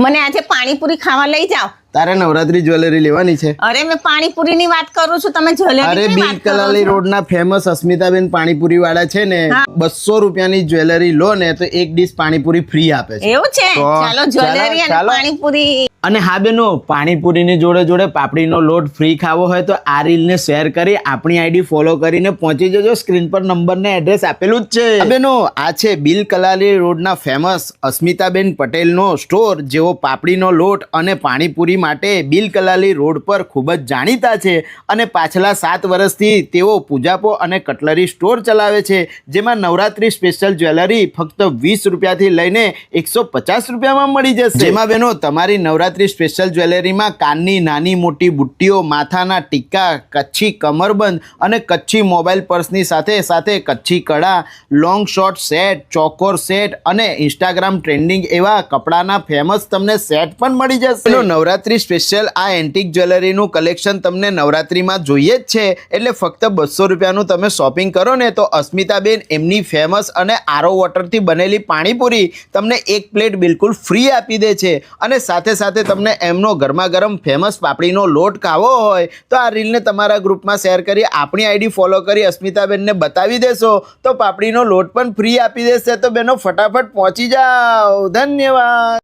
મને આજે પાણીપુરી ખાવા લઈ જાઓ। તારે નવરાત્રી જ્વેલરી લેવાની છે? અરે મેં પાણીપુરી ની વાત કરું છું, તમે અરે જ્વેલરી બિલ કલાલી રોડ ના ફેમસ અસ્મિતાબેન પાણીપુરી વાળા છે ને, 200 રૂપિયાની જ્વેલરી લો ને તો એક ડીશ પાણીપુરી ફ્રી આપે છે। એવું છે? તો ચાલો જ્વેલરી અને ચાલો। પાણીપુરી। અને હા બેનો, પાણીપુરીની જોડે જોડે પાપડીનો લોટ ફ્રી ખાવો હોય તો આ રીલને શેર કરી આપણી આઈડી ફોલો કરીને પહોંચી જજો। સ્ક્રીન પર નંબર ને એડ્રેસ આપેલું જ છે। બેનો, આ છે બિલ કલાલી રોડના ફેમસ અસ્મિતાબેન પટેલનો સ્ટોર, જેવો પાપડીનો લોટ અને પાણીપુરી માટે બિલ કલાલી રોડ પર ખૂબ જ જાણીતા છે અને પાછલા 7 વર્ષથી તેઓ પૂજાપો અને કટલરી સ્ટોર ચલાવે છે, જેમાં નવરાત્રી સ્પેશિયલ જ્વેલરી ફક્ત 20 રૂપિયાથી લઈને 150 રૂપિયામાં મળી જશે। જેમાં બેનો તમારી નવરાત્રી સ્પેશિયલ જ્વેલરીમાં કાનની નાની મોટી બુટ્ટીઓ, માથાના ટીકા, કચ્છી કમરબંધ અને કચ્છી મોબાઈલ પર્સની સાથે સાથે કચ્છી કડા, લોંગ શોર્ટ સેટ, ચોકોર સેટ અને ઇન્સ્ટાગ્રામ ટ્રેન્ડિંગ એવા કપડાના ફેમસ તમને સેટ પણ મળી જશે। નવરાત્રી સ્પેશિયલ આ એન્ટિક જ્વેલરીનું કલેક્શન તમને નવરાત્રીમાં જોઈએ જ છે, એટલે ફક્ત 200 રૂપિયાનું તમે શોપિંગ કરો ને તો અસ્મિતાબેન એમની ફેમસ અને આરો વોટરથી બનેલી પાણીપુરી તમને એક પ્લેટ બિલકુલ ફ્રી આપી દે છે। અને સાથે સાથે તમને એમનો ગરમા ગરમ ફેમસ પાપડીનો લોટ ખાવો હોય તો આ રીલને તમારા ગ્રુપમાં શેર કરી આપણી આઈડી ફોલો કરી અસ્મિતાબેનને બતાવી દેશો તો પાપડીનો લોટ પણ ફ્રી આપી દેશે। તો બેનો ફટાફટ પહોંચી જાઓ। ધન્યવાદ।